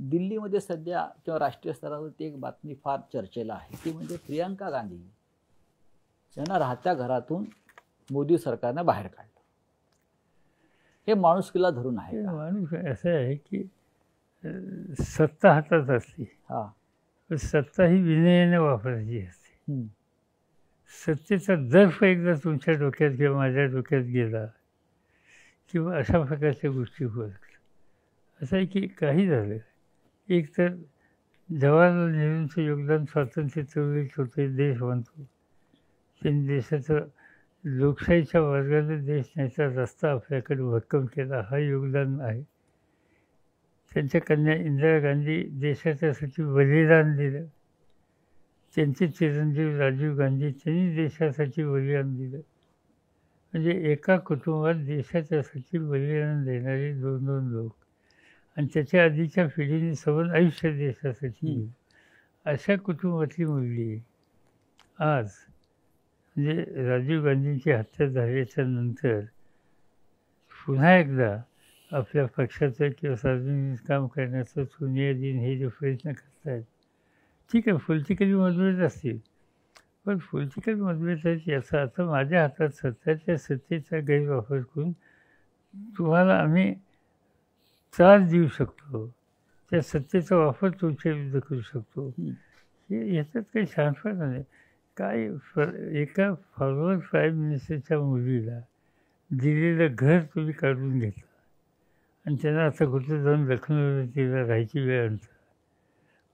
दिल्लीमध्ये सध्या किंवा राष्ट्रीय स्तरावरती एक बातमी फार चर्चेला आहे, ती म्हणजे प्रियंका गांधी यांना राहत्या घरातून मोदी सरकारने बाहेर काढलं. हे माणुसकीला धरून आहे का? माणूस असं आहे की सत्ता हातात असते, पण सत्ता ही विनयाने वापरायची असते. सत्तेचा दर्फ एकदा तुमच्या डोक्यात किंवा माझ्या डोक्यात गेला किंवा अशा प्रकारच्या गोष्टी होत. असं आहे की काही झालं, एक तर जवाहरलाल नेहरूंचं योगदान स्वातंत्र्य चळवळीत होते, देश म्हणतो. त्यांनी देशाचं लोकशाहीच्या वर्गाने देश न्यायचा रस्ता आपल्याकडे भक्कम केला, हा योगदान आहे. त्यांच्या कन्या इंदिरा गांधी देशाच्यासाठी बलिदान दिलं. त्यांचे चिरंजीव राजीव गांधी त्यांनी देशासाठी बलिदान दिलं. म्हणजे एका कुटुंबात देशाच्यासाठी बलिदान देणारे 2-2 लोक आणि त्याच्या आधीच्या पिढीने सवन आयुष्य देशासाठी अशा कुटुंबातली मुलगी आज म्हणजे राजीव गांधींची हत्या झाल्याच्या नंतर पुन्हा एकदा आपल्या पक्षाचं किंवा सार्वजनिक काम करण्याचं सोनिया दिन हे जे प्रयत्न करतायत, ठीक आहे, पॉलिटिकली मतभेद असतील, पण पॉलिटिकल मतभेद आहेत याचा आता माझ्या हातात सत्ताच्या सत्तेचा गैरवापर करून तुम्हाला आम्ही त्रास देऊ शकतो, त्या सत्तेचा वापर तुमच्या विरुद्ध करू शकतो. हे याच्यात काही शहाणपणा नाही. काय एका फॉरवर्ड प्राईम मिनिस्टरच्या मुलीला दिलेलं घर तुम्ही काढून घेतलं आणि त्यांना आता कुठं जाऊन लखनौला तिला राहायची वेळ आणता.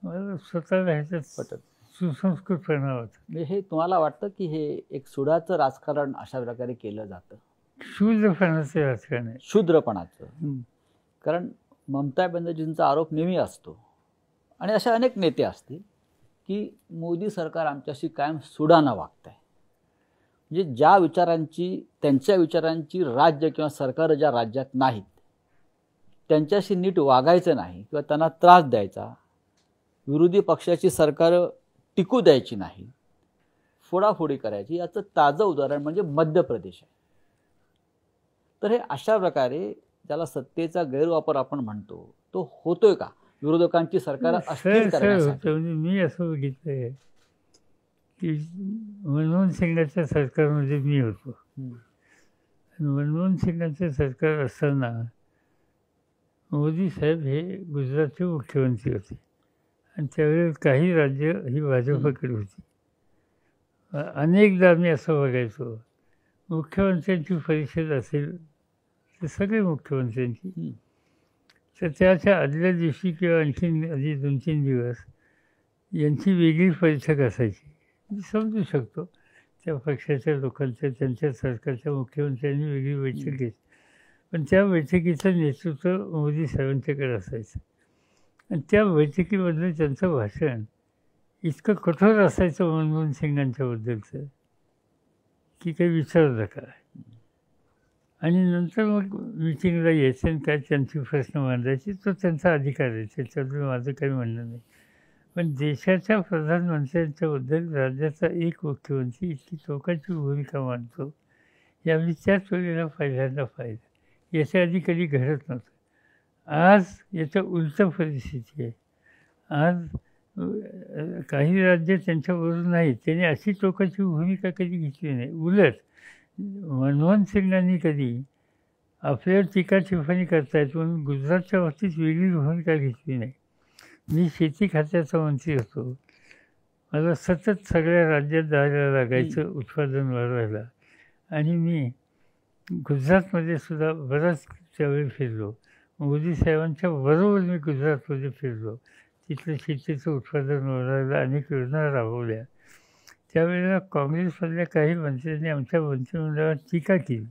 मला स्वतःला ह्याच्यात सुसंस्कृतपणा होता. म्हणजे हे तुम्हाला वाटतं की हे एक सुडाचं राजकारण अशा प्रकारे केलं जातं? शूद्रपणाचं राजकारण आहे, शूद्रपणाचं. कारण ममता बॅनर्जींचा आरोप नेहमी असतो आणि अशा अनेक नेते असतील की मोदी सरकार आमच्याशी कायम सुडानं वागत आहे. म्हणजे ज्या विचारांची, त्यांच्या विचारांची राज्य किंवा सरकार ज्या राज्यात नाहीत त्यांच्याशी नीट वागायचं नाही किंवा त्यांना त्रास द्यायचा, विरोधी पक्षाची सरकार टिकू द्यायची नाही, फोडाफोडी करायची. याचं ताजं उदाहरण म्हणजे मध्य प्रदेश आहे. तर हे अशा प्रकारे ज्याला सत्तेचा गैरवापर आपण म्हणतो तो होतोय का विरोधकांची सरकार अस्थिर करण्यासाठी? म्हणजे मी असं बघितलं आहे की मनमोहन सिंगाच्या सरकारमध्ये मी होतो. मनमोहन सिंगाचं सरकार असताना मोदी साहेब हे गुजरातचे मुख्यमंत्री होते आणि त्यावेळेस काही राज्य ही भाजपकडे होती. अनेकदा आम्ही असं बघायचो, मुख्यमंत्र्यांची परिषद असेल तर सगळे मुख्यमंत्र्यांची, तर त्याच्या आदल्या दिवशी किंवा आणखीन आधी 2-3 दिवस यांची वेगळी बैठक असायची. मी समजू शकतो त्या पक्षाच्या लोकांच्या, त्यांच्या सरकारच्या मुख्यमंत्र्यांनी वेगळी बैठक घेतली, पण त्या बैठकीचं नेतृत्व मोदी साहेबांच्याकडे असायचं आणि त्या बैठकीमधलं त्यांचं भाषण इतकं कठोर असायचं मनमोहन सिंगांच्याबद्दलचं की काही विचारू नका. आणि नंतर मग मिटिंगला यायचं आणि काय त्यांची प्रश्न मांडायची, तो त्यांचा अधिकार आहे, त्याच्याबद्दल माझं काही म्हणणं नाही. पण देशाच्या प्रधानमंत्र्यांच्याबद्दल राज्याचा एक मुख्यमंत्री इतकी टोकाची भूमिका मांडतो हे आम्ही त्याच वेळेला पहिल्यांदा पाहिलं. याच्या आधी कधी घडत नव्हतं. आज याच्या उलट परिस्थिती आहे. आज काही राज्य त्यांच्याबरोबर नाहीत, त्यांनी अशी टोकाची भूमिका कधी घेतली नाही. उलट मनमोहन सिंगांनी कधी आपल्यावर टीका टिप्पणी करतायत म्हणून गुजरातच्या बाबतीत वेगळी भूमिका घेतली नाही. मी शेती खात्याचा मंत्री होतो, मला सतत सगळ्या राज्यात जायला लागायचं उत्पादन वाढवायला आणि मी गुजरातमध्ये सुद्धा बराच त्यावेळी फिरलो. मोदी साहेबांच्या बरोबर मी गुजरातमध्ये फिरलो, तिथलं शेतीचं उत्पादन वाढवायला अनेक योजना राबवल्या. त्यावेळेला काँग्रेसमधल्या काही मंत्र्यांनी आमच्या मंत्रिमंडळात टीका केली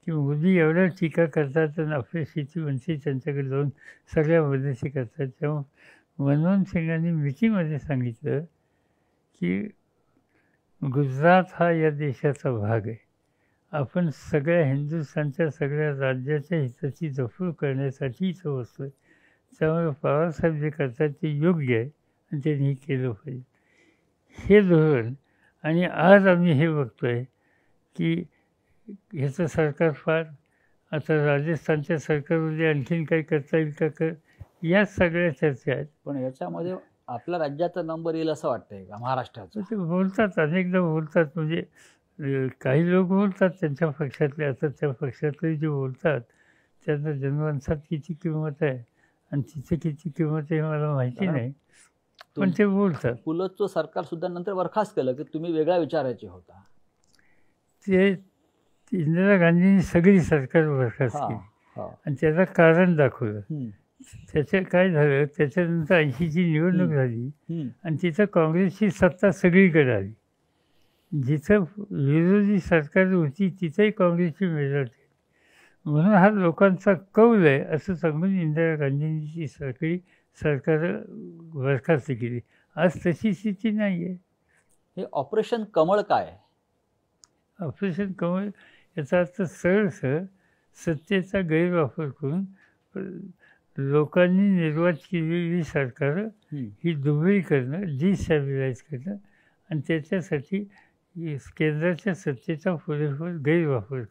की मोदी एवढ्या टीका करतात आणि आपले शेतीमंत्री त्यांच्याकडे जाऊन सगळ्या मदती करतात. तेव्हा मनमोहन सिंगांनी मिटिंगमध्ये सांगितलं की गुजरात हा या देशाचा भाग आहे, आपण सगळ्या हिंदुस्थानच्या सगळ्या राज्याच्या हिताची जपणूक करण्यासाठी इथं बसतो आहे. त्यामुळे पवारसाहेब जे करतात ते योग्य आहे आणि त्यांनी हे केलं पाहिजे. हे धोरण आणि आज आम्ही हे बघतो आहे की ह्याचं सरकार फार आता राजस्थानच्या सरकारमध्ये आणखीन काही करता येईल का या सगळ्या चर्चा आहेत. पण याच्यामध्ये आपल्या राज्याचा नंबर येईल असं वाटतंय का, महाराष्ट्राचा? ते बोलतात, अनेकदा बोलतात. म्हणजे काही लोक बोलतात त्यांच्या पक्षातले, आता त्या पक्षातले जे बोलतात त्यांना जनमानसात किती किंमत आहे आणि तिथे किती किंमत आहे मला माहिती कारण नाही, पण ते बोलतात. पुलतचं सरकार सुद्धा नंतर बरखास्त केलं की तुम्ही वेगळ्या विचाराचे होता. ते इंदिरा गांधींनी सगळी सरकार बरखास्त हा, केली हा. आणि त्याचं कारण दाखवलं. हम्म, त्याचं काय झालं, त्याच्यानंतर 80ची निवडणूक झाली हम्म. आणि तिथं काँग्रेसची सत्ता सगळीकडे आली. जिथं विरोधी सरकार होती तिथंही काँग्रेसची मेजॉरिटी. म्हणून हा लोकांचा कौल आहे असं सांगून इंदिरा गांधींनी ती सगळी सरकार बरखास्त केली. आज तशी स्थिती नाही आहे. हे ऑपरेशन कमळ काय आहे? ऑपरेशन कमळ याचा अर्थ सरळ सत्तेचा गैरवापर करून लोकांनी निर्वात केलेली सरकारं ही दुबळी करणं, डिस्टॅबिलाईज करणं आणि त्याच्यासाठी केंद्राच्या सत्तेचा पुरेपूर गैरवापर करणं.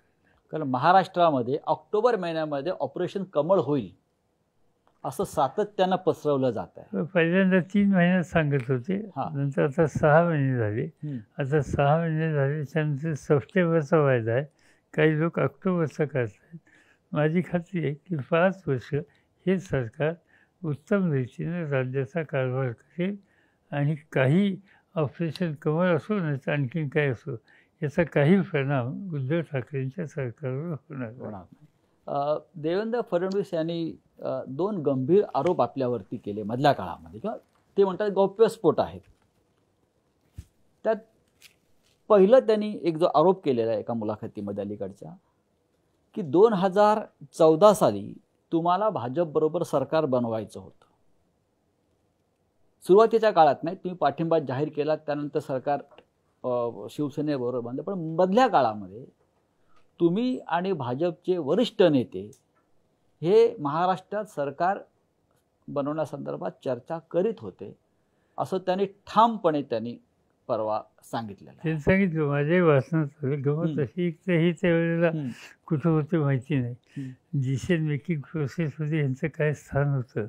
कारण महाराष्ट्रामध्ये ऑक्टोबर महिन्यामध्ये ऑपरेशन कमळ होईल असं सातत्यानं पसरवलं जात आहे. पहिल्यांदा 3 महिन्यात सांगत होते, हा. नंतर आता 6 महिने झाले. आता 6 महिने झाले, त्यानंतर सप्टेंबरचा वायदा आहे. काही लोक ऑक्टोबरचा करतात. माझी खात्री आहे की 5 वर्ष हे सरकार उत्तम रीतीने राज्याचा कारभार करेल आणि काही ऑपरेशन कमळ असो नाही तर आणखीन काय असो याचा काही परिणाम उद्धव ठाकरेंच्या सरकारवर होणार नाही. देवेंद्र फडणवीस यांनी 2 गंभीर आरोप आपल्यावरती केले मधल्या काळामध्ये, किंवा ते म्हणतात गौप्यस्फोट आहेत. त्यात पहिलं त्यांनी एक जो आरोप केलेला आहे एका मुलाखतीमध्ये अलीकडच्या, की 2014 साली तुम्हाला भाजपबरोबर सरकार बनवायचं होतं. सुरुवातीच्या काळात नाही, तुम्ही पाठिंबा जाहीर केला, त्यानंतर सरकार शिवसेनेबरोबर बनलं. पण मधल्या काळामध्ये तुम्ही आणि भाजपचे वरिष्ठ नेते हे महाराष्ट्रात सरकार बनवण्यासंदर्भात चर्चा करीत होते असं त्यांनी ठामपणे परवा सांगितलेलं आहे. ते सांगितलं माझ्याही वाचनात आलं. गमत अशी एक तर हे त्यावेळेला कुठं होते माहिती नाही. डिसिजन मेकिंग प्रोसेसमध्ये यांचं काय स्थान होतं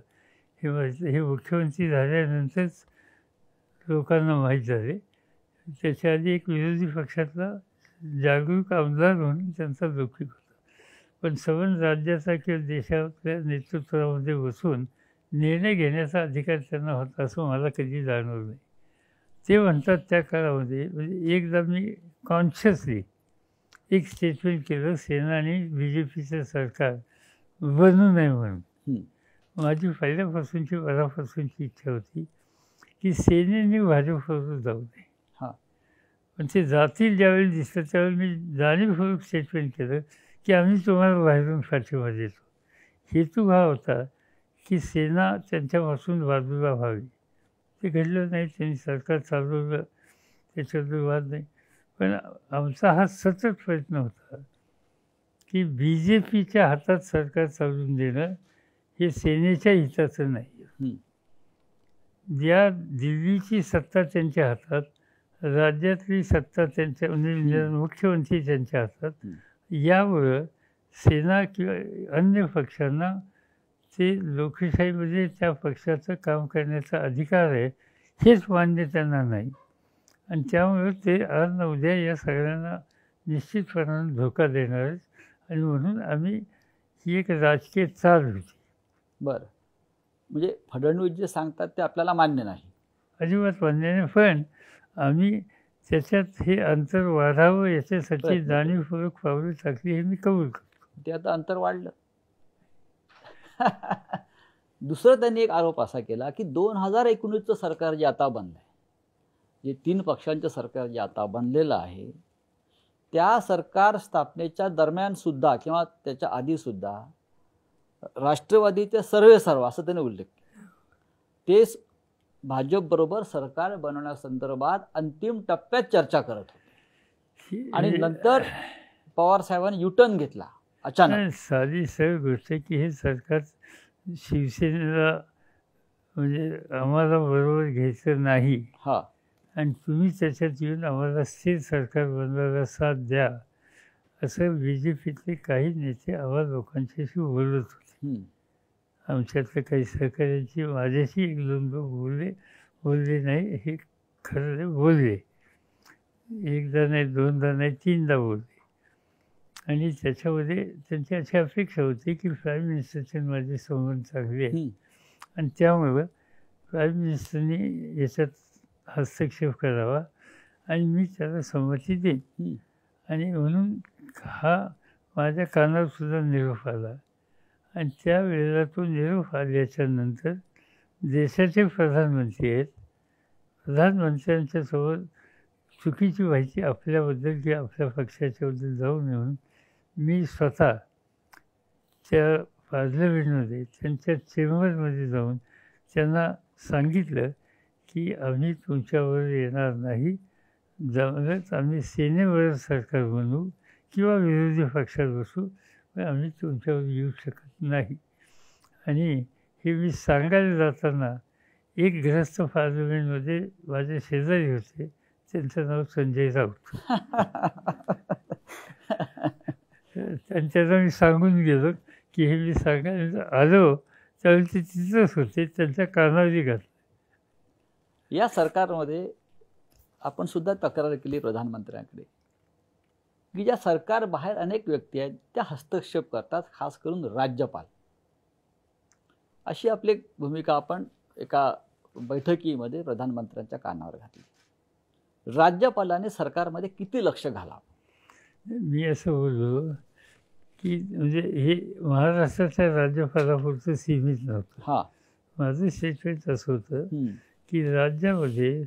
हे मुख्यमंत्री झाल्यानंतरच लोकांना माहीत झाले. त्याच्या आधी एक विरोधी पक्षातला जागरूक आमदार म्हणून त्यांचा लौकिक होता. पण संबंध राज्याचा किंवा देशातल्या नेतृत्वामध्ये बसून निर्णय घेण्याचा अधिकार त्यांना होता असं मला कधी जाणवलं नाही. ते म्हणतात त्या काळामध्ये, म्हणजे एकदा मी कॉन्शियसली एक स्टेटमेंट केलं, सेना आणि BJPचं सरकार बनू नये म्हणून. माझी पहिल्यापासूनची मनापासूनची इच्छा होती की सेनेने भाजपबरोबर जाऊ नये. पण ते जातील ज्यावेळी दिसलं त्यावेळी मी जाणीवपूर्वक स्टेटमेंट केलं की आम्ही तुम्हाला बाहेरून पाठिंबा देतो. हेतू हा होता की सेना त्यांच्यापासून बाजूला व्हावी. ते घडलं नाही, त्यांनी सरकार चालवलं, त्याच्याबद्दल वाद नाही. पण आमचा हा सतत प्रयत्न होता की BJPच्या हातात सरकार चालवून देणं हे सेनेच्या हिताचं नाही. ज्या दिल्लीची सत्ता त्यांच्या हातात, राज्यातली सत्ता त्यांच्या म्हणजे मुख्यमंत्री त्यांच्या हातात, यामुळं सेना किंवा अन्य पक्षांना ते लोकशाहीमध्ये त्या पक्षाचं काम करण्याचा अधिकार आहे हेच मान्य त्यांना नाही. आणि त्यामुळं ते आज न उद्या या सगळ्यांना निश्चितपणाने धोका देणारच. आणि म्हणून आम्ही ही एक राजकीय चाल होती. बरं, म्हणजे फडणवीस जे सांगतात ते आपल्याला मान्य नाही, अजिबात मान्य नाही. पण आम्ही त्याच्यात हे अंतर वाढावं याच्यासाठी जाणीवपूर्वक पावलं टाकली हे मी कबूल करतो. ते आता अंतर वाढलं. दुसरं त्यांनी एक आरोप असा केला की 2019चं सरकार जे आता बनलं आहे, जे 3 पक्षांचं सरकार जे आता बनलेलं आहे, त्या सरकार स्थापनेच्या दरम्यान सुद्धा किंवा त्याच्या आधी सुद्धा राष्ट्रवादीचे सर्वेसर्वा असं त्याने उल्लेख केला. तेच भाजपबरोबर सरकार बनवण्यासंदर्भात अंतिम टप्प्यात चर्चा करत होते आणि नंतर पवार साहेबांनी युटर्न घेतला अचानक. साधी सरळ गोष्ट आहे की हे सरकार शिवसेनेला म्हणजे आम्हाला बरोबर घ्यायचं नाही आणि तुम्ही त्याच्यात येऊन आम्हाला स्थिर सरकार बनवायला साथ द्या असं BJPतले काही नेते आम्हा लोकांच्याशी बोलत होते. आमच्यातल्या काही सहकाऱ्यांची माझ्याशी 1-2 लोक बोलले नाही, हे खरं नाही, बोलले. एकदा नाही, दोनदा नाही, 3दा बोलले. आणि त्याच्यामध्ये त्यांची अशी अपेक्षा होती की प्राईम मिनिस्टरचे माझे संबंध चांगले आहेत आणि त्यामुळं प्राईम मिनिस्टरनी याच्यात हस्तक्षेप करावा आणि मी त्याला संमती देईन. आणि म्हणून हा माझ्या कानावरसुद्धा निरोप आला. आणि त्यावेळेला तो निरोप आल्याच्यानंतर देशाचे प्रधानमंत्री आहेत, प्रधानमंत्र्यांच्यासोबत चुकीची माहिती आपल्याबद्दल किंवा आपल्या पक्षाच्याबद्दल जाऊ नये म्हणून मी स्वतः त्या पार्लमेंटमध्ये त्यांच्या चेंबरमध्ये जाऊन त्यांना सांगितलं की आम्ही तुमच्याबरोबर येणार नाही, जमलंच आम्ही सेनेवर सरकार बनवू किंवा विरोधी पक्षात बसू, पण आम्ही तुमच्यावर येऊ शकत नाही. आणि हे मी सांगायला जाताना एक ग्रस्त पार्लमेंटमध्ये माझे शेजारी होते, त्यांचं नाव संजय राऊत. त्यांच्याला मी सांगून गेलो की हे मी सांगायला आलो, त्यावेळी ते तिथंच होते, त्यांच्या कानावरी घातलं. या सरकारमध्ये आपण सुद्धा तक्रार केली प्रधानमंत्र्यांकडे की ज्या सरकार बाहेर अनेक व्यक्ती आहेत त्या हस्तक्षेप करतात, खास करून राज्यपाल. अशी आपली भूमिका आपण एका बैठकीमध्ये प्रधानमंत्र्यांच्या कानावर घातली. राज्यपालाने सरकारमध्ये किती लक्ष घालावं? मी असं बोललो की म्हणजे हे महाराष्ट्राच्या राज्यपालापुरतं सीमित नव्हतं. हां, माझं स्टेटमेंट असं होतं की राज्यामध्ये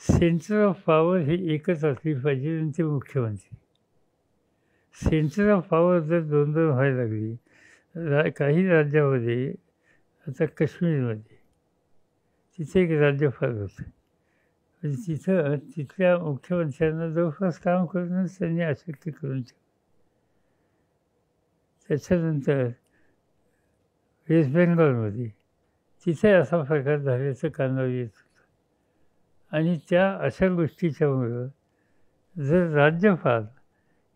सेंटर ऑफ पॉवर ही एकच असली पाहिजे आणि ते मुख्यमंत्री. सेंटर ऑफ पॉवर जर 2-2 व्हायला लागली, काही राज्यामध्ये, आता काश्मीरमध्ये तिथे एक राज्यपाल होतं, म्हणजे तिथल्या मुख्यमंत्र्यांना जवळपास काम करूनच त्यांनी अशक्य करून ठेवलं. त्याच्यानंतर वेस्ट बेंगॉलमध्ये तिथे असा प्रकार झाल्याचं कानावर येत होतं. आणि त्या अशा गोष्टीच्यामुळं जर राज्यपाल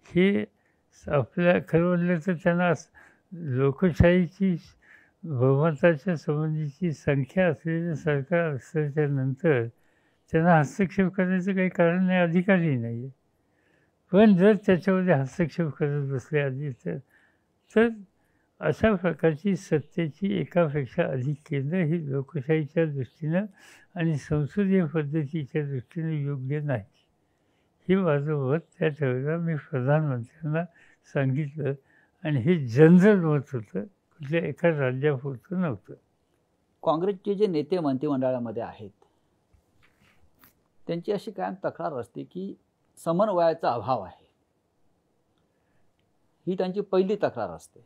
हे आपल्या खरं म्हणलं तर त्यांना लोकशाहीची बहुमताच्या संबंधीची संख्या असलेलं सरकार असल्याच्यानंतर त्यांना हस्तक्षेप करण्याचं काही कारण नाही, अधिकारही नाही आहे. पण जर त्याच्यामध्ये हस्तक्षेप करत बसले आधी तर अशा प्रकारची सत्तेची एकापेक्षा अधिक केंद्र ही लोकशाहीच्या दृष्टीनं आणि संसदीय पद्धतीच्या दृष्टीनं योग्य नाही. हे माझं मत त्या वेळेला मी प्रधानमंत्र्यांना सांगितलं. आणि हे जनरल मत होतं, कुठल्या एका राज्यापुरतं नव्हतं. काँग्रेसचे जे नेते मंत्रिमंडळामध्ये आहेत त्यांची अशी कायम तक्रार असते की समन्वयाचा अभाव आहे. ही त्यांची पहिली तक्रार असते.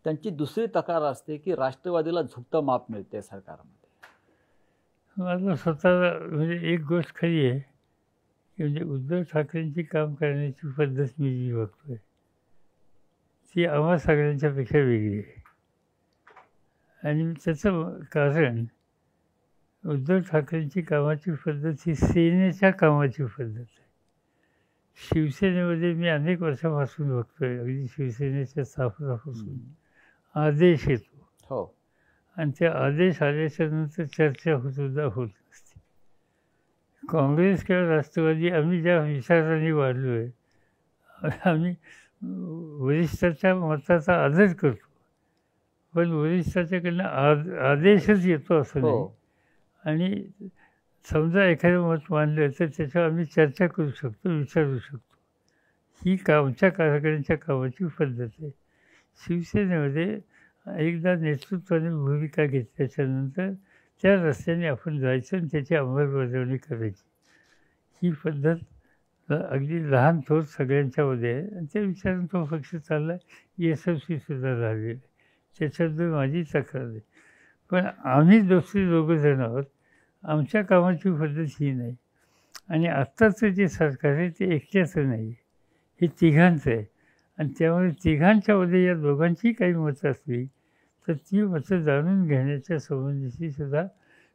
त्यांची दुसरी तक्रार असते की राष्ट्रवादीला झुकतं माप मिळते सरकारमध्ये. माझं स्वतःला म्हणजे एक गोष्ट खरी आहे की म्हणजे उद्धव ठाकरेंची काम करण्याची पद्धत मी जी बघतोय ती आम्हा सगळ्यांच्यापेक्षा वेगळी आहे. आणि त्याचं कारण उद्धव ठाकरेंची कामाची पद्धत ही सेनेच्या कामाची पद्धत आहे. शिवसेनेमध्ये मी अनेक वर्षापासून बघतोय, अगदी शिवसेनेच्या स्थापनापासून आदेश येतो. हो. आणि ते आदेश आल्याच्यानंतर चर्चा सुद्धा होत नसते. काँग्रेस किंवा राष्ट्रवादी आम्ही ज्या विचारांनी वाढलो आहे, आम्ही वरिष्ठाच्या मताचा आदर करतो, पण वरिष्ठाच्याकडनं आदेशच येतो असं नाही. आणि समजा एखादं मत मानलं तर त्याच्यावर आम्ही चर्चा करू शकतो, विचारू शकतो. ही आमच्या कार्यकर्त्यांच्या कामाची पद्धत आहे. शिवसेनेमध्ये एकदा नेतृत्वाने भूमिका घेतल्याच्यानंतर त्या रस्त्याने आपण जायचं आणि त्याची अंमलबजावणी करायची. ही पद्धत अगदी लहान थोर सगळ्यांच्यामध्ये आहे आणि त्या विचारून तो पक्ष चालला, यशस्वीसुद्धा झालेला आहे. त्याच्याबद्दल माझी तक्रार आहे. पण आम्ही दोघं जण आहोत, आमच्या कामाची पद्धत ही नाही. आणि आत्ताचं जे सरकार आहे ते एकट्याचं नाही आहे, हे तिघांचं आहे. आणि त्यामुळे तिघांच्यामध्ये या दोघांची काही मतं असली तर ती मतं जाणून घेण्याच्या संबंधीची सुद्धा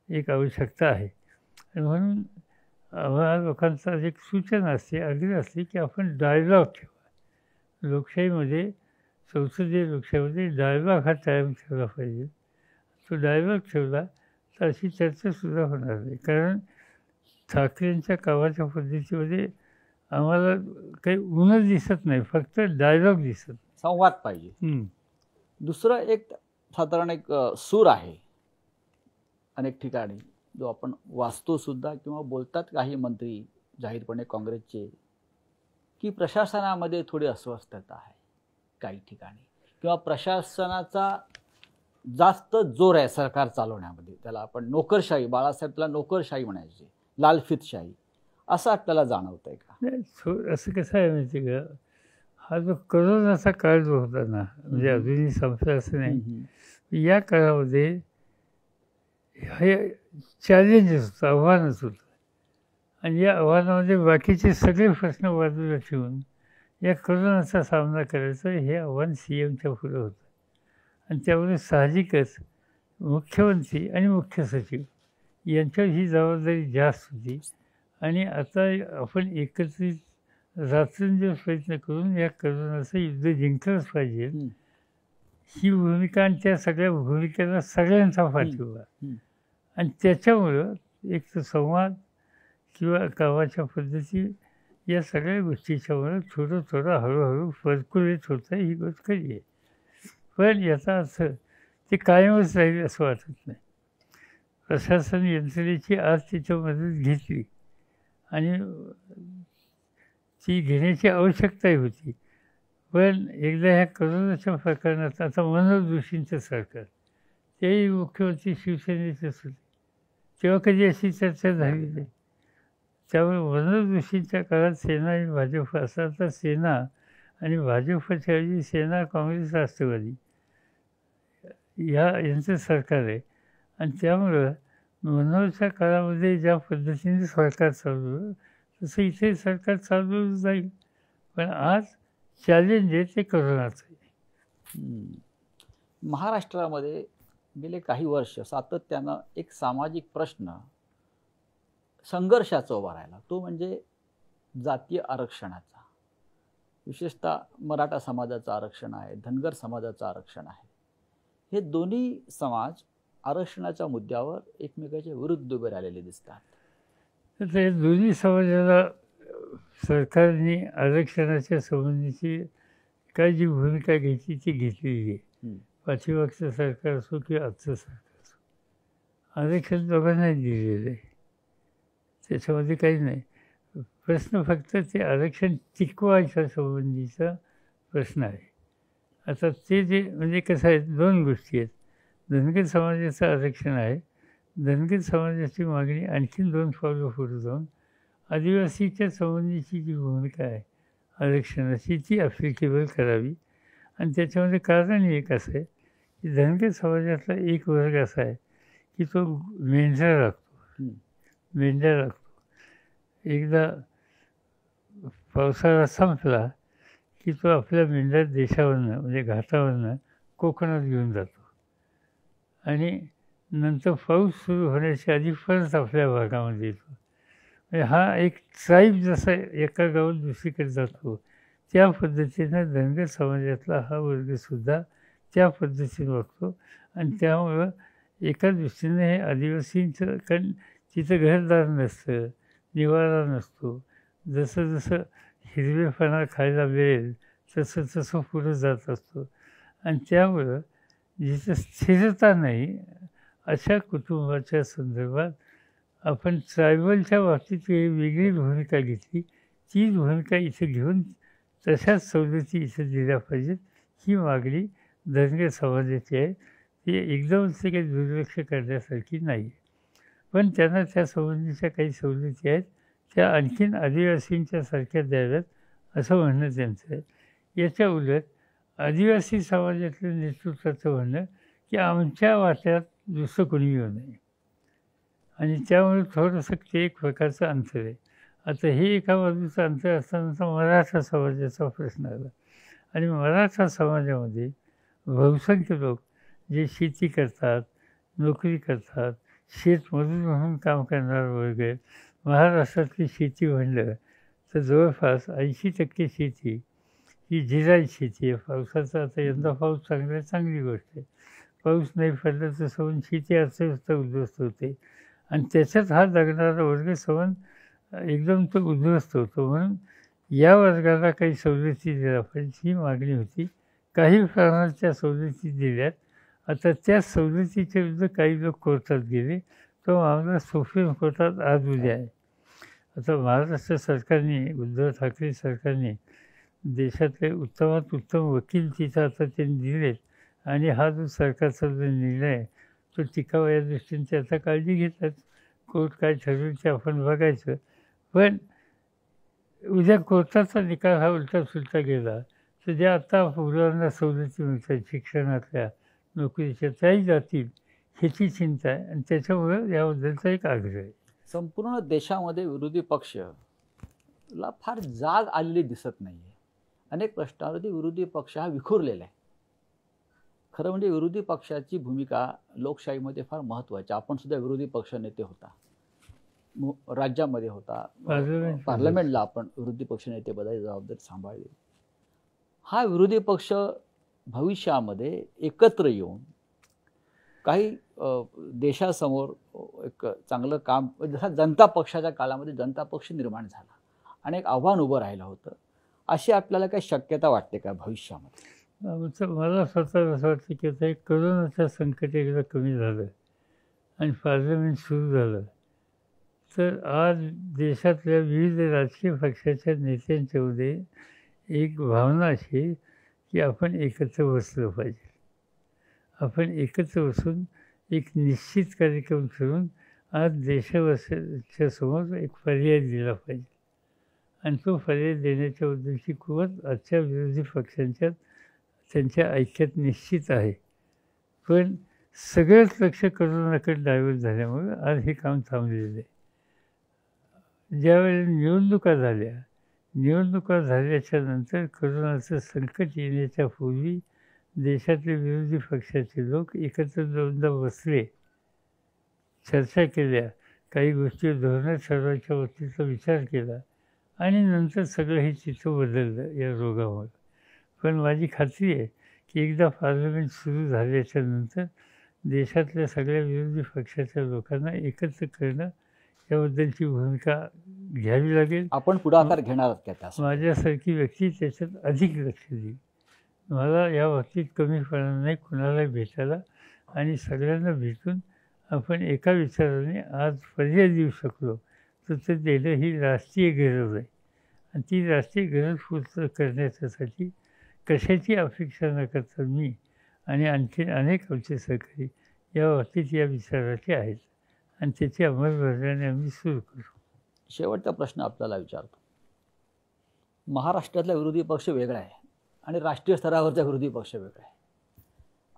एक आवश्यकता आहे. आणि म्हणून आम्हाला लोकांचा एक सूचना असते, आग्रह असते की आपण डायलॉग ठेवा. लोकशाहीमध्ये संसदीय लोकशाहीमध्ये डाळभाग हा कायम ठेवला पाहिजे. तो डाळभाग ठेवला तर अशी चर्चासुद्धा होणार नाही. कारण ठाकरेंच्या कामाच्या पद्धतीमध्ये आम्हाला काही ऊनच दिसत नाही, फक्त डायलॉग दिसत. संवाद पाहिजे. दुसरं एक साधारण एक सूर आहे अनेक ठिकाणी जो आपण वाचतो सुद्धा किंवा बोलतात काही मंत्री जाहीरपणे काँग्रेसचे, की प्रशासनामध्ये थोडी अस्वस्थता आहे काही ठिकाणी, किंवा प्रशासनाचा जास्त जोर आहे सरकार चालवण्यामध्ये. त्याला आपण नोकरशाही, बाळासाहेब त्याला नोकरशाही म्हणायचे, लालफितशाही, असं आपल्याला जाणवतंय का? नाही, असं कसं आहे माहिती का, हा जो करोनाचा काळ जो होता ना, म्हणजे अजूनही संपला असं नाही, या काळामध्ये हे चॅलेंजेस होतं, आव्हानच होतं. आणि या आव्हानामध्ये बाकीचे सगळे प्रश्न बाजूला ठेवून या करोनाचा सामना करायचा हे आव्हान CMच्या पुढे होतं. आणि त्यामुळे साहजिकच मुख्यमंत्री आणि मुख्य सचिव यांच्यावर ही जबाबदारी जास्त होती. आणि आता आपण एकत्रित रात्रंदिवस प्रयत्न करून या करोनाचं युद्ध जिंकलंच पाहिजे, ही भूमिका. आणि त्या सगळ्या भूमिकेला सगळ्यांचा पाठिंबा. आणि त्याच्यामुळं एक तर संवाद किंवा कामाच्या पद्धती या सगळ्या गोष्टीच्यामुळं थोडं थोडं हळूहळू पर्क्युलेट होतं, ही गोष्ट खरी आहे. पण याचा अर्थ ते कायमच राहील असं वाटत नाही. प्रशासन यंत्रणेची आज तिच्या मदत घेतली आणि ती घेण्याची आवश्यकताही होती. पण एकदा ह्या करोनाच्या प्रकरणात आता मनोहर जोशींचं सरकार, तेही मुख्यमंत्री शिवसेनेचेच होते, तेव्हा कधी अशी चर्चा झाली नाही. त्यामुळे मनोहर जोशींच्या काळात सेना आणि भाजप असं, आता सेना आणि भाजपच्या ऐवजी सेना, काँग्रेस, राष्ट्रवादी यांचं सरकार आहे. आणि त्यामुळं मनोहरच्या काळामध्ये ज्या पद्धतीने सरकार चालवलं तसं इथे सरकार चालवलं जाईल. पण आज चॅलेंज आहे ते करोनाचं आहे. महाराष्ट्रामध्ये गेले काही वर्ष सातत्यानं एक सामाजिक प्रश्न संघर्षाचा उभा राहिला, तो म्हणजे जातीय आरक्षणाचा. विशेषतः मराठा समाजाचं आरक्षण आहे, धनगर समाजाचं आरक्षण आहे. हे दोन्ही समाज आरक्षणाच्या मुद्द्यावर एकमेकाच्या विरुद्ध उभे राहिलेले दिसतात. तर या दोन्ही समाजाला सरकारने आरक्षणाच्या संबंधीची काय जी भूमिका घेतली ती घेतलेली आहे. पाठीमागचं सरकार असो किंवा आजचं सरकार असो, आरक्षण दोघांनाही दिलेलं आहे, त्याच्यामध्ये काही नाही. प्रश्न फक्त ते आरक्षण टिकवायच्या संबंधीचा प्रश्न आहे. आता ते जे म्हणजे कसं आहे, दोन गोष्टी आहेत. धनगर समाजाचं आरक्षण आहे, धनगर समाजाची मागणी आणखीन 2 पावलं पुढे जाऊन आदिवासीच्या संबंधीची जी भूमिका आहे आरक्षणाची ती ॲप्लिकेबल करावी. आणि त्याच्यामध्ये कारण एक असं आहे की धनगर समाजातला एक वर्ग असा आहे की तो मेंढरा राखतो. एकदा पावसाळा संपला की तो आपल्या मेंढ्या देशावरनं म्हणजे घाटावरनं कोकणात घेऊन जातो आणि नंतर पाऊस सुरू होण्याच्या आधी परत आपल्या भागामध्ये येतो. म्हणजे हा एक ट्राईब जसा एका गावात दुसरीकडे जातो त्या पद्धतीनं धनगर समाजातला हा वर्गसुद्धा त्या पद्धतीने वागतो. आणि त्यामुळं एका दृष्टीनं हे आदिवासींचं, कारण तिथं घरदार नसतं, निवारा नसतो, जसं जसं हिरवेपणा खायला मिळेल तसं तसं पुढं जात असतो. आणि त्यामुळं जिथं स्थिरता नाही अशा कुटुंबाच्या संदर्भात आपण ट्रायबलच्या बाबतीत वेगळी भूमिका घेतली, ती भूमिका इथे घेऊन तशाच सवलती इथे दिल्या पाहिजेत, ही मागणी धनगर समाजाची आहे. ती एकदम काही दुर्लक्ष करण्यासारखी नाही. पण त्यांना त्या संबंधीच्या काही सवलती आहेत त्या आणखीन आदिवासींच्या सारख्या द्याव्यात असं म्हणणं त्यांचं आहे. याच्या उलट आदिवासी समाजातल्या नेतृत्वाचं म्हणणं की आमच्या वाट्यात दुसरं कोणी येऊ नये. आणि त्यामुळे थोडंसं ते एक प्रकारचं अंतर आहे. आता हे एका बाजूचं अंतर असताना मराठा समाजाचा प्रश्न आला. आणि मराठा समाजामध्ये बहुसंख्य लोक जे शेती करतात, नोकरी करतात, शेतमजूर म्हणून काम करणारा वर्ग आहे. महाराष्ट्रातली शेती म्हणलं तर जवळपास 80% शेती ही झिराई शेती आहे. पावसाचा आता यंदा पाऊस चांगला आहे, चांगली गोष्ट आहे. पाऊस नाही पडला तर सवन शेती अर्थव्यवस्था उद्ध्वस्त होते आणि त्याच्यात हा जगणारा वर्ग सवन एकदम तो उद्ध्वस्त होतो. म्हणून या वर्गाला काही सवलती दिल्या पाहिजे ही मागणी होती. काही प्रमाणाच्या सवलती दिल्यात. आता त्या सवलतीच्या विरुद्ध काही लोक कोर्टात गेले. तो मामला सुप्रीम कोर्टात आज उद्या आहे. आता महाराष्ट्र सरकारने, उद्धव ठाकरे सरकारने देशातले उत्तमात उत्तम वकील तिथं आता त्यांनी दिलेत आणि हा जो सरकारचा जो निर्णय आहे तो टिकावा या दृष्टीने ते आता काळजी घेतात. कोर्ट काय ठरवेल ते आपण बघायचं. पण उद्या कोर्टाचा निकाल हा उलटा सुलटा गेला तर ज्या आता मुलांना सवलती मिळतात शिक्षणातल्या, नोकरीच्या, त्याही जातील ह्याची चिंता आहे आणि त्याच्यामुळं याबद्दलचा एक आग्रह आहे. संपूर्ण देशामध्ये विरोधी पक्षला फार जाग आलेली दिसत नाही आहे. अनेक प्रश्नावरती विरोधी पक्ष हा विखुरलेला आहे. खरं म्हणजे विरोधी पक्षाची भूमिका लोकशाहीमध्ये फार महत्त्वाची. आपण सुद्धा विरोधी पक्षनेते होता, राज्यामध्ये होता, पार्लमेंटला आपण विरोधी पक्षनेतेपदाची जबाबदारी सांभाळली. हा विरोधी पक्ष भविष्यामध्ये एकत्र येऊन काही देशासमोर एक चांगलं काम, जसा जनता पक्षाच्या काळामध्ये जनता पक्ष निर्माण झाला आणि एक आव्हान उभं राहिलं होतं, अशी आपल्याला काही शक्यता वाटते का भविष्यामध्ये? मला स्वतःला असं वाटतं की आता एक कोरोनाचं संकट एकदा कमी झालं आणि पार्लमेंट सुरू झालं तर आज देशातल्या विविध राजकीय पक्षाच्या नेत्यांच्यामध्ये एक भावना अशी की आपण एकत्र बसलं पाहिजे. आपण एकत्र बसून एक निश्चित कार्यक्रम करून आज देशवासियांच्या समोर एक पर्याय दिला पाहिजे आणि तो पर्याय देण्याच्या उद्देशी कुवत आजच्या विरोधी पक्षांच्यात त्यांच्या ऐक्यात निश्चित आहे. पण सगळंच लक्ष कोरोनाकडे डायव्हर्ट झाल्यामुळं आज हे काम थांबलेलं आहे. ज्यावेळेला निवडणुका झाल्याच्या नंतर कोरोनाचं संकट येण्याच्या पूर्वी देशातले विरोधी पक्षाचे लोक एकत्र दोनदा बसले, चर्चा केल्या, काही गोष्टी धोरणं ठरवायच्या बाबतीचा विचार केला आणि नंतर सगळं हे चित्र बदललं या रोगामुळे. पण माझी खात्री आहे की एकदा पार्लमेंट सुरू झाल्याच्या नंतर देशातल्या सगळ्या विरोधी पक्षाच्या लोकांना एकत्र करणं याबद्दलची भूमिका घ्यावी लागेल. आपण पुढाकार घेणार आहात का त्यासाठी? माझ्यासारखी व्यक्ती त्याच्यात अधिक लक्ष देईल. मला या बाबतीत कमीपणा नाही कुणाला भेटायला आणि सगळ्यांना भेटून आपण एका विचाराने आज पर्याय देऊ शकलो तर ते देणं ही राष्ट्रीय गरज आहे आणि ती राष्ट्रीय गरज पूर्ण करण्यासाठी कशाची अपेक्षा न करता मी आणि आणखी अनेक आमचे सहकारी या बाबतीत या विचाराचे आहेत आणि त्याची अंमलबजावणी आम्ही सुरू करू. शेवटचा प्रश्न आपल्याला विचारतो. महाराष्ट्रातला विरोधी पक्ष वेगळा आहे आणि राष्ट्रीय स्तरावरचा विरोधी पक्ष वेगळा आहे.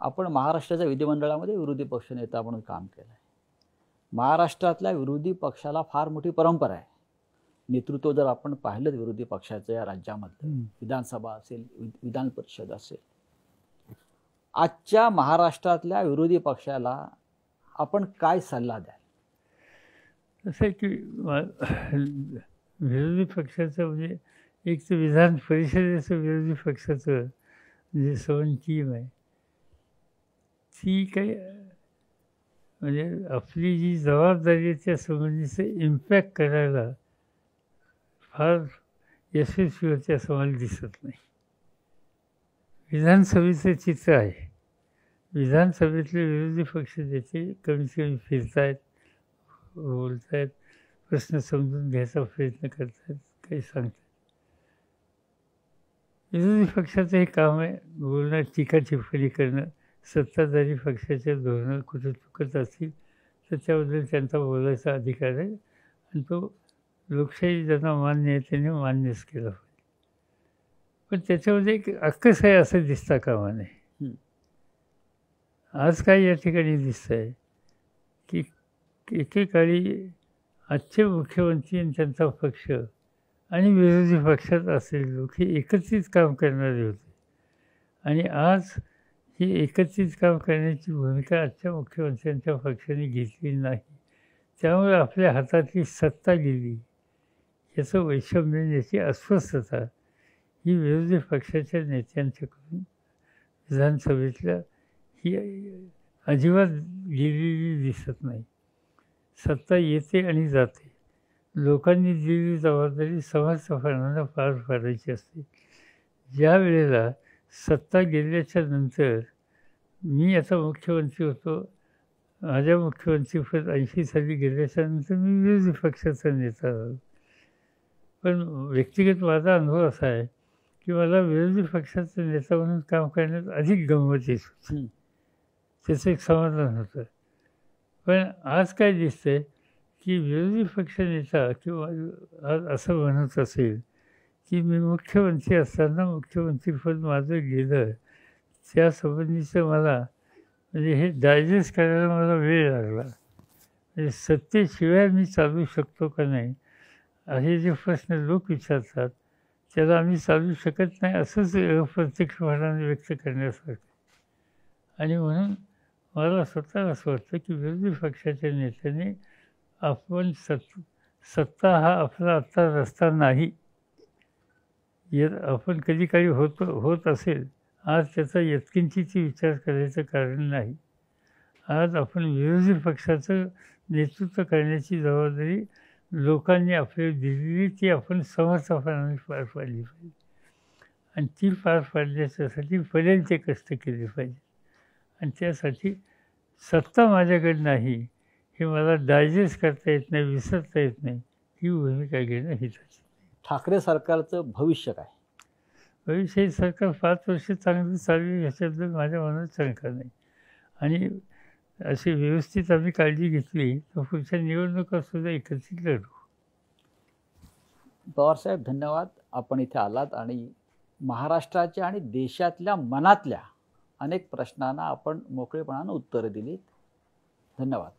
आपण महाराष्ट्राच्या विधिमंडळामध्ये विरोधी पक्षनेता म्हणून काम केलं आहे. महाराष्ट्रातल्या विरोधी पक्षाला फार मोठी परंपरा आहे. नेतृत्व जर आपण पाहिलं विरोधी पक्षाचं या राज्यामधलं, विधानसभा असेल, विधान परिषद असेल, आजच्या महाराष्ट्रातल्या विरोधी पक्षाला आपण काय सल्ला द्याल? असं आहे की विरोधी पक्षाचं म्हणजे एक तर विधान परिषदेचं विरोधी पक्षाचं जे सवन टीम आहे ती काही म्हणजे आपली जी जबाबदारी आहे त्या संबंधीचं इम्पॅक्ट करायला फार यशस्वी होते असं मला दिसत नाही. विधानसभेचं चित्र आहे. विधानसभेतले विरोधी पक्ष त्याचे कमीत कमी फिरतायत, बोलत आहेत, प्रश्न समजून घ्यायचा प्रयत्न करत आहेत, काही सांगतात. विरोधी पक्षाचं हे काम आहे बोलणं, टीका टिप्पणी करणं. सत्ताधारी पक्षाचे धोरणं कुठे चुकत असतील तर त्याबद्दल त्यांचा बोलायचा अधिकार आहे आणि तो लोकशाही ज्यांना मान्य आहे त्यांनी मान्यच केला पाहिजे. पण त्याच्यामध्ये एक अक्कस आहे असं दिसता कामा नये. आज काय या ठिकाणी दिसतं आहे की एकेकाळी आजचे मुख्यमंत्री आणि त्यांचा पक्ष आणि विरोधी पक्षात असलेले लोक हे एकत्रित काम करणारे होते आणि आज ही एकत्रित काम करण्याची भूमिका आजच्या मुख्यमंत्र्यांच्या पक्षाने घेतली नाही. त्यामुळे आपल्या हातातली सत्ता गेली, याचं वैषम्य, याची अस्वस्थता ही विरोधी पक्षाच्या नेत्यांच्याकडून विधानसभेतल्या ही अजिबात गेलेली दिसत नाही. सत्ता येते आणि जाते. लोकांनी दिलेली जबाबदारी समर्थपणानं पार पाडायची असते. ज्या वेळेला सत्ता गेल्याच्या नंतर मी आता मुख्यमंत्री होतो, माझ्या मुख्यमंत्रीपद 80 साली गेल्याच्यानंतर मी विरोधी पक्षाचा नेता झालो. पण व्यक्तिगत माझा अनुभव असा आहे की मला विरोधी पक्षाचा नेता म्हणून काम करण्यात अधिक गंमत येत होती. त्याचं एक समाधान होतं. पण आज काय दिसतंय की विरोधी पक्ष नेता किंवा आज असं म्हणत असेल की मी मुख्यमंत्री असताना मुख्यमंत्रीपद माझं गेलं, त्यासंबंधीचं मला म्हणजे हे डायजेस्ट करायला मला वेळ लागला. म्हणजे सत्तेशिवाय मी चालू शकतो का नाही असे जे प्रश्न लोक विचारतात त्याला आम्ही चालू शकत नाही असंच अप्रत्यक्षपणाने व्यक्त करण्यासारखं. आणि म्हणून मला स्वतःला असं वाटतं की विरोधी पक्षाच्या नेत्याने आपण सत्ता हा आपला आत्ता रस्ता नाही. आपण कधी काही होत असेल आज त्याचा यत्किंचितही विचार करायचं कारण नाही. आज आपण विरोधी पक्षाचं नेतृत्व करण्याची जबाबदारी लोकांनी आपल्याला दिलेली ती आपण समर्थपणाने पार पाडली पाहिजे. आणि ती पार पाडण्याच्यासाठी पर्यंत कष्ट केले पाहिजे. आणि त्यासाठी सत्ता माझ्याकडे नाही हे मला डायजेस्ट करता येत नाही, विसरता येत नाही, ही भूमिका घेणं हिताची. ठाकरे सरकारचं भविष्य काय? भविष्य हे सरकार 5 वर्ष चांगलं चालू ह्याच्याबद्दल माझ्या मनात शंका नाही. आणि अशी व्यवस्थित आम्ही काळजी घेतली तर पुढच्या निवडणुकासुद्धा एकत्रित लढू. पवारसाहेब धन्यवाद. आपण इथे आलात आणि महाराष्ट्राच्या आणि देशातल्या मनातल्या अनेक प्रश्नांना आपण मोकळेपणानं उत्तरं दिलीत. धन्यवाद.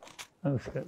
नमस्कार.